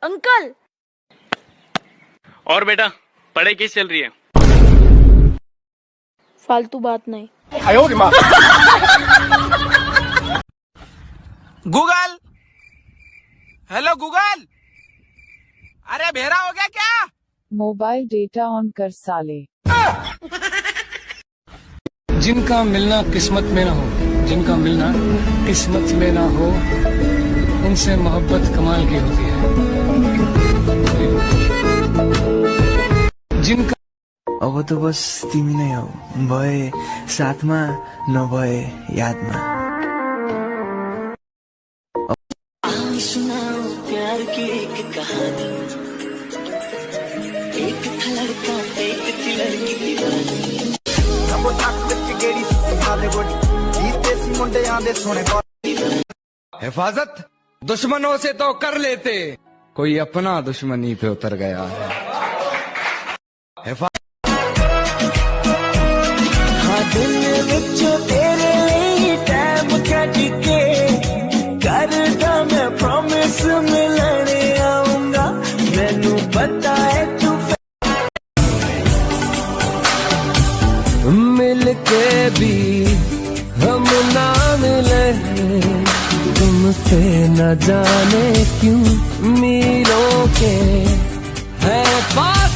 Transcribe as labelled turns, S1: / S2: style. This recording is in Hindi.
S1: अंकल।
S2: और बेटा पढ़ाई कैसी चल रही है?
S1: फालतू बात नहीं।
S3: गूगल, हेलो गूगल, अरे भेड़ा हो गया क्या?
S4: मोबाइल डेटा ऑन कर साले।
S5: जिनका मिलना किस्मत में ना हो, जिनका मिलना किस्मत में ना हो, उनसे मोहब्बत कमाल की होती है। जिनका
S6: अब त बस तिमी नै हौ, भए साथमा नभए यादमा।
S7: सुनाओ प्यार की एक कहानी, एक था लड़का एक थी लड़की दीवानी।
S3: हिफाजत दुश्मनों से तो कर लेते, कोई अपना दुश्मनी पे उतर गया है।
S7: तेरे लिए टाइम कट के करदा मैं प्रॉमिस मिलने आऊंगा, मैनू पता है तू
S8: मिल के भी हम ना मिले, तुमसे न जाने क्यों मीलों के है पास।